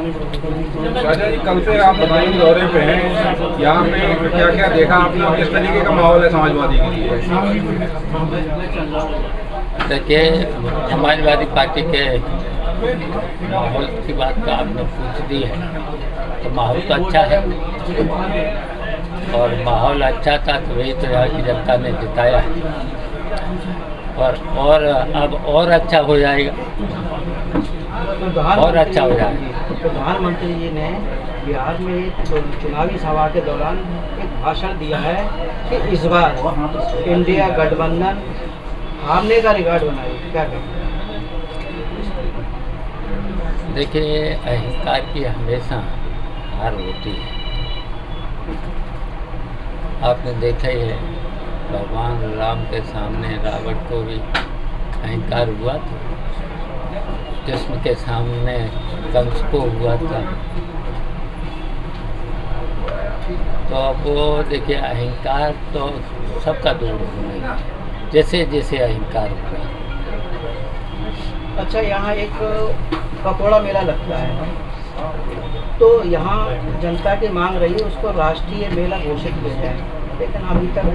राजा जी, कल से आप बदायूं दौरे पे हैं, यहाँ पे क्या क्या देखा आपने और किस तरीके का माहौल है समाजवादी के लिए? देखिए, समाजवादी पार्टी के माहौल की बात तो आपने पूछ दी है, तो माहौल तो अच्छा है और माहौल अच्छा था तो वही तो यहाँ की जनता ने जिताया है और अब और अच्छा हो जाएगा, और अच्छा हो जाएगा। प्रधानमंत्री जी ने बिहार में एक चुनावी सभा के दौरान एक भाषण दिया है कि इस बार इंडिया गठबंधन हारने का रिकॉर्ड बनाएगी, क्या कहें? देखिए, अहंकार की हमेशा हार होती है। आपने देखा ही है, भगवान राम के सामने रावण को भी अहंकार हुआ था, कृष्ण के सामने कंस को हुआ था। तो अब वो देखिए, अहंकार तो सबका दूर होगा, जैसे जैसे अहंकार होगा। अच्छा, यहाँ एक पकौड़ा मेला लगता है, तो यहाँ जनता की मांग रही है उसको राष्ट्रीय मेला घोषित किया जाए, लेकिन अभी तक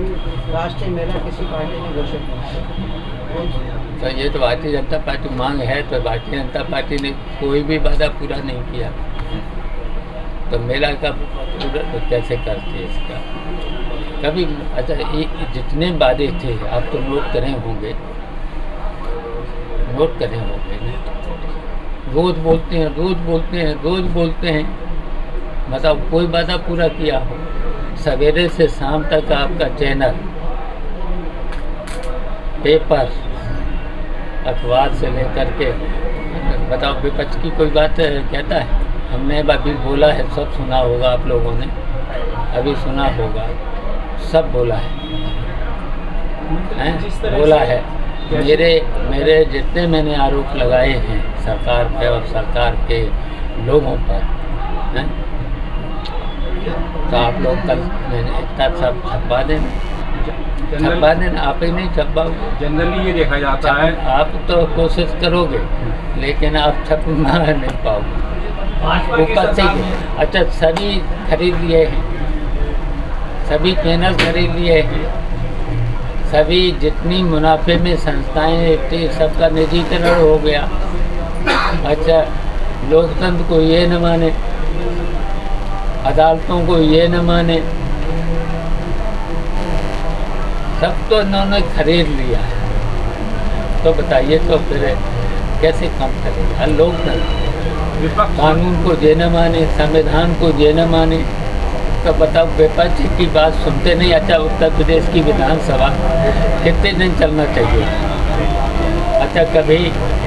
राष्ट्रीय मेला किसी पार्टी ने घोषित नहीं किया। तो ये तो भारतीय जनता पार्टी मांग है, तो भारतीय जनता पार्टी ने कोई भी वादा पूरा नहीं किया, तो मेला का पूरा तो कैसे करते इसका कभी? अच्छा, जितने वादे थे आप तो नोट करे होंगे रोज बोलते हैं, मतलब कोई वादा पूरा किया हो? सवेरे से शाम तक आपका चैनल, पेपर, अखबार से लेकर के बताओ, विपक्ष की कोई बात कहता है? हमने अभी बोला है, सब सुना होगा आप लोगों ने, अभी सुना होगा, सब बोला है। मेरे जितने मैंने आरोप लगाए हैं सरकार पे और सरकार के लोगों पर हैं, तो आप लोग कल मैंने इतना सब छपवा देना, आप ही नहीं छपवाओ। जनरली ये देखा जाता है, आप तो कोशिश करोगे लेकिन आप छपवा नहीं पाओगे ऊपर से। अच्छा, सभी खरीद लिए हैं, सभी चैनल खरीद लिए हैं, सभी जितनी मुनाफे में संस्थाएं थी सबका निजीकरण हो गया। अच्छा, लोकतंत्र को ये न माने, अदालतों को ये न माने, सब तो इन्होंने खरीद लिया है, तो बताइए तो फिर कैसे काम करेगा लोकतंत्र? कानून को ये न माने, संविधान को ये न माने, तो बताओ विपक्ष की बात सुनते नहीं। अच्छा, उत्तर प्रदेश की विधानसभा कितने दिन चलना चाहिए? अच्छा, कभी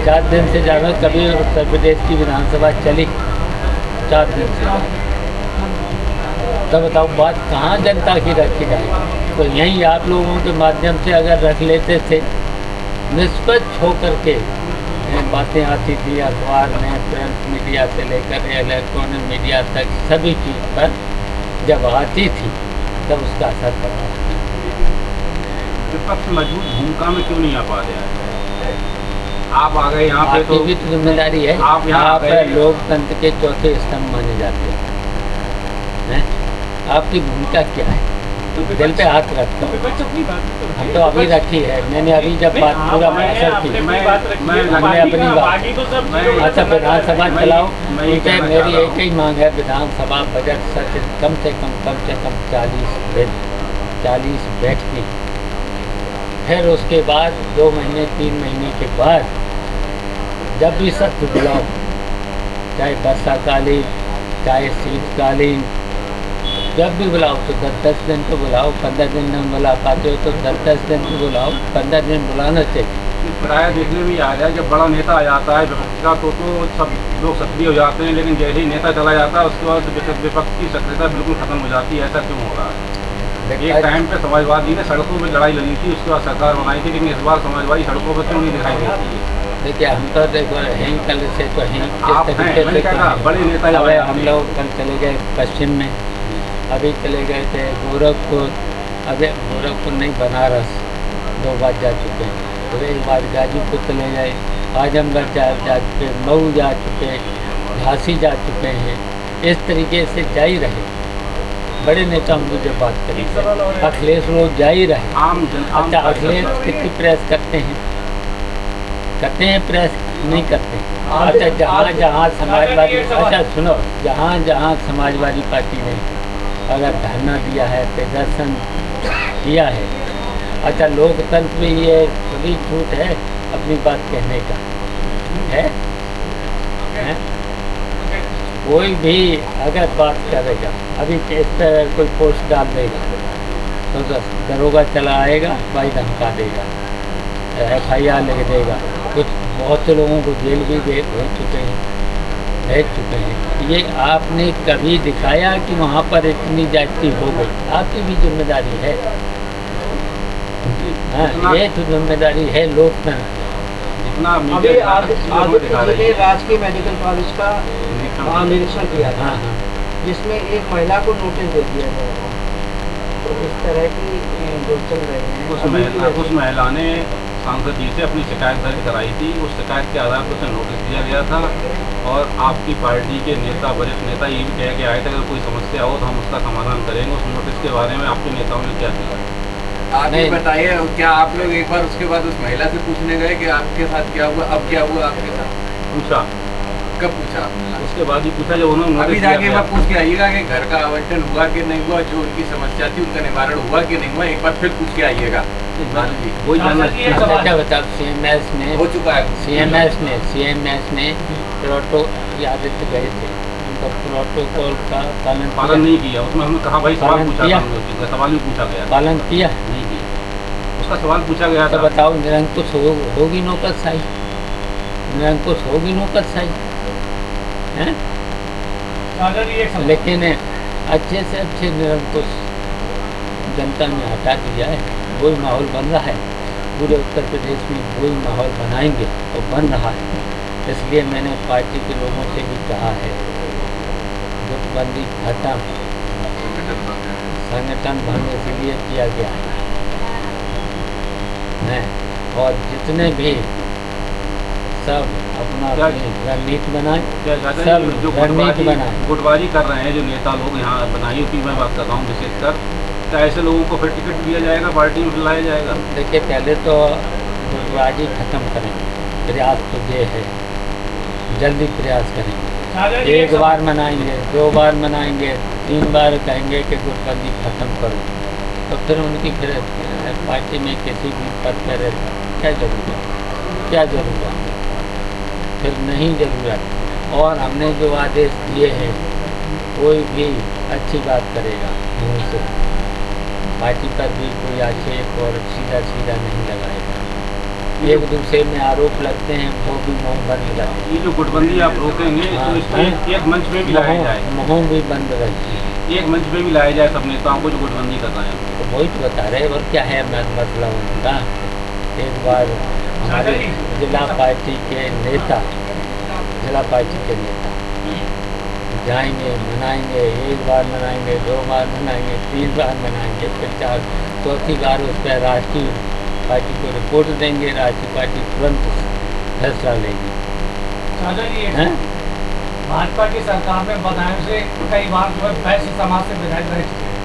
4 दिन से ज़्यादा कभी उत्तर प्रदेश की विधानसभा चली 4 दिन से? तो बताओ बात कहाँ जनता की रखी जाए? तो यहीं आप लोगों के माध्यम से अगर रख लेते थे, निष्पक्ष होकर के बातें आती थी अखबार में, प्रिंट मीडिया से लेकर इलेक्ट्रॉनिक मीडिया तक, सभी चीज़ पर जब आती थी तब उसका असर पड़ा। विपक्ष मजबूत भूमिका में क्यों नहीं आ पा रहे हैं? आप आ गए यहाँ पे, तो भी तो जिम्मेदारी है। आप यहाँ पर लोकतंत्र के चौथे स्तंभ माने जाते हैं। आपकी भूमिका क्या है? दिल पे हाथ रखता हूँ, हम तो अभी रखी है, मैंने अभी जब बात पूरा असर की, हमने अपनी बात। अच्छा, विधानसभा चलाओ, ठीक है, मेरी एक ही मांग है, विधानसभा बजट सत्र कम से कम 40 बैठकी, फिर उसके बाद 2 महीने 3 महीने के बाद जब भी सत्र बुलाओ, चाहे वर्षाकालीन चाहे शीतकालीन, जब भी बुलाओ तो 10 दिन तो बुलाओ, 15 दिन नहीं बुला पाते हो तो 10 दिन तो बुलाओ, 15 दिन बुलाना चाहिए। प्राय देखने में आ जाए, जब बड़ा नेता आ जाता है विपक्ष का तो सब लोग सक्रिय हो जाते हैं, लेकिन जैसे ही नेता चला जाता है उसके बाद विपक्ष की सक्रियता बिल्कुल खत्म हो जाती है। ऐसा क्यों हो रहा है? एक टाइम पे समाजवादी ने सड़कों में लड़ाई लड़ी थी, उसके बाद सरकार बनाई थी, लेकिन इस बार समाजवादी सड़कों पर क्यों नहीं दिखाई देती है? देखिए, हम तो देखो हैं कल से तो हैं, आप हैं बड़े नेता। हम लोग कल चले गए पश्चिम में, अभी चले गए थे गोरखपुर, अभी गोरखपुर नहीं बनारस 2 बार जा चुके हैं, फिर एक बार गाजीपुर चले गए, आजमगढ़ जा चुके, मऊ जा चुके, झांसी जा चुके हैं, इस तरीके से जा ही रहे। बड़े नेता होंगे जो बात करेंगे, अखिलेश रोज जा ही रहे। अच्छा, अखिलेश कितनी प्रेस करते हैं प्रेस नहीं करते। अच्छा, जहाँ जहाँ समाजवादी, अच्छा सुनो, जहाँ जहाँ समाजवादी पार्टी ने अगर धरना दिया है, प्रदर्शन किया है, अच्छा लोकतंत्र में ये खुली छूट है अपनी बात कहने का है? कोई भी अगर बात करेगा, अभी इस पर कोई पोस्ट डाल देगा तो दरोगा चला आएगा, भाई धमका देगा, FIR लिख देगा। कुछ बहुत से लोगों को जेल भी भेज चुके हैं। ये आपने कभी दिखाया कि वहाँ पर इतनी जाति हो गई? आपकी भी जिम्मेदारी है। हाँ, ये तो जिम्मेदारी है लोकतंत्र। अभी आदित्य जी ने राजकीय मेडिकल कॉलेज का निरीक्षण किया था, जिसमें एक महिला को नोटिस दे दिया गया। तो इस तरह की जो चल रहे हैं, उस महिला ने सांसद जी से अपनी शिकायत दर्ज कराई थी। उस शिकायत के आधार पर उसे नोटिस दिया गया था और आपकी पार्टी के नेता, वरिष्ठ नेता ये भी कह के आए थे अगर कोई समस्या हो तो हम उसका समाधान करेंगे। उस नोटिस के बारे में आपके नेताओं ने क्या किया? आप ये बताइए, क्या आप लोग एक बार उसके बाद उस महिला से पूछने गए कि आपके साथ क्या हुआ, अब क्या हुआ आपके साथ? पूछा। कब पूछा? उसके बाद ही पूछा जब उन्होंने अभी जाके मैं पूछ के आइएगा कि घर का आवंटन हुआ कि नहीं हुआ, जो उनकी समस्या थी उनका निवारण हुआ कि नहीं हुआ, एक बार फिर पूछ के आइएगा। वही जानना क्या बताओ, CMS ने हो चुका है। CMS ने आदित्य गए थे, उनका प्रोटोकॉल का पालन नहीं किया। उसमें हमने कहा भाई सवाल पूछा था, सवाल भी पूछा गया, पालन किया नहीं किया। उसका सवाल पूछा गया तो था। बताओ, निरंकुश होगी नौकरशाही? निरंकुश होगी नौकरशाही हैं? लेकिन अच्छे से अच्छे निरंकुश जनता ने हटा दिया है। वही माहौल बन रहा है पूरे उत्तर प्रदेश में, वही माहौल बनाएंगे और बन रहा है। इसलिए मैंने पार्टी के लोगों से भी कहा है, गुटबंदी खत्म, संगठन भंग इसलिए किया गया है। और जितने भी सब अपना रणनीति बनाए, सब रणनीति बनाए। गुटबाजी कर रहे हैं जो नेता लोग यहाँ बनाई की मैं बात कर रहा हूँ विशेषकर, क्या ऐसे लोगों को फिर टिकट दिया जाएगा, पार्टी में लाया जाएगा? देखिए, पहले तो गुटबाजी खत्म करेंगे, प्रयास तो ये है, जल्दी प्रयास करेंगे। एक बार मनाएंगे, 2 बार मनाएंगे, 3 बार कहेंगे कि गुटबंदी खत्म करो, तो फिर उनकी फिर पार्टी में किसी भी पद पर क्या ज़रूरत? फिर नहीं ज़रूरत। और हमने जो आदेश दिए हैं, कोई भी अच्छी बात करेगा मुँह से, पार्टी पर भी कोई आक्षेप और सीधा नहीं लगाएगा। एक दूसरे में आरोप लगते हैं, वो भी मुँह बंद लगाए। ये जो गुटबंदी आप रोकेंगे तो इसको एक मंच में भी लाया जाए, मुँह भी बंद रखिए, एक मंच में भी लाया जाए सब नेताओं को जो गुटबंदी कर रहे हैं। तो वही तो बता रहे। और क्या है मतलब उनका? एक बार हमारे जिला पार्टी के नेता जाएंगे, मनाएंगे, 1 बार मनाएंगे, 2 बार मनाएंगे, 3 बार मनाएंगे, फिर 4-4थी बार उस पर राष्ट्रीय पार्टी को रिपोर्ट देंगे, राष्ट्रीय पार्टी तुरंत फैसला लेगी। भाजपा की सरकार में बधाई से कई बार जो है वैश्य समाज से विधायक रह चुके हैं,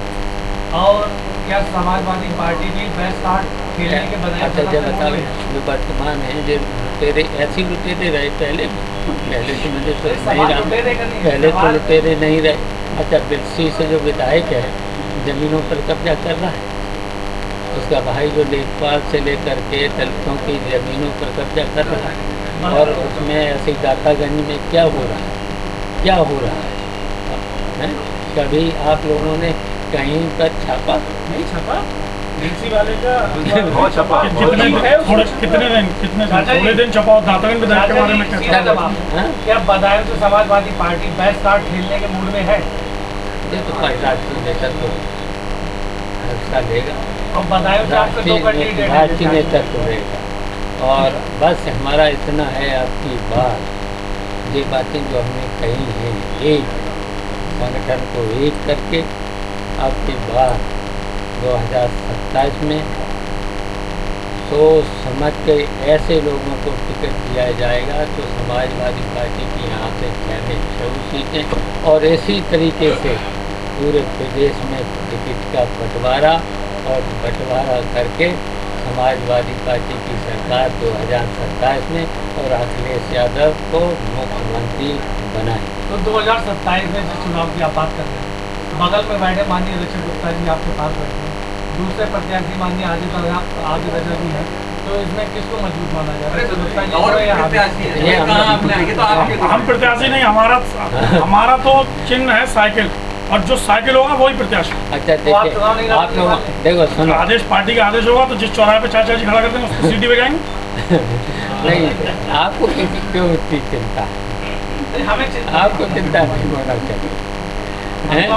और क्या समाजवादी पार्टी भी वैश्य कार्ड खेलने के बजाय बताओ, जो वर्तमान है जो लुटेरे, ऐसे लुटेरे रहे पहले तो मुझे तो नहीं रहा, पहले तो लुटेरे नहीं रहे। अच्छा, बिरसी से जो विधायक है ज़मीनों पर कब्जा कर रहा है, उसका भाई जो लेखपाल से लेकर के दलितों की ज़मीनों पर कब्जा कर रहा है, और उसमें ऐसी दातागंज में क्या हो रहा है? कभी आप लोगों ने कहीं पर छापा? नहीं छापा। डीसी वाले का बहुत छपा, कितने दिन छपा हो दातागंज विधायक के बारे में क्या बधाई से समाजवादी पार्टी वैश्य कार्ड खेलने के मूड में है? ये तो राष्ट्रीय नेतृत्व हिस्सा लेगा, और बधाई से आपको राष्ट्रीय नेतृत्व लेगा। और बस हमारा इतना है, आपकी बात, ये बातें जो हमने कही हैं, एक संगठन को एक करके आपकी बात 2027 में सोच समझ के ऐसे लोगों को टिकट दिया जाएगा तो समाजवादी पार्टी की यहाँ से 6 में 6 सीटें और इसी तरीके से पूरे प्रदेश में टिकट का बंटवारा और बंटवारा करके समाजवादी पार्टी की सरकार 2027 में और अखिलेश यादव को मुख्यमंत्री बनाए। तो 2027 में जिस चुनाव की आप बात कर रहे हैं, बगल में बैठे माननीय ऋषभ गुप्ता जी आपके पास बैठे हैं, दूसरे प्रत्याशी माननीय आदित्य रजा भी हैं, तो इसमें किसको मजबूत माना जाए? ऋषभ गुप्ता जी को या आदित्य? हम प्रत्याशी नहीं, हमारा तो चिन्ह है साइकिल, और जो साइकिल होगा वही प्रत्याशी। अच्छा देखिए, आप लोग देखो सुनो, आदेश पार्टी का आदेश होगा तो जिस चौराहे पे चाचा जी खड़ा करते हैं उसको सीटी बजाएंगे। नहीं, आपको क्यों इतनी चिंता है? हमें आपको चिंता नहीं होना चाहिए।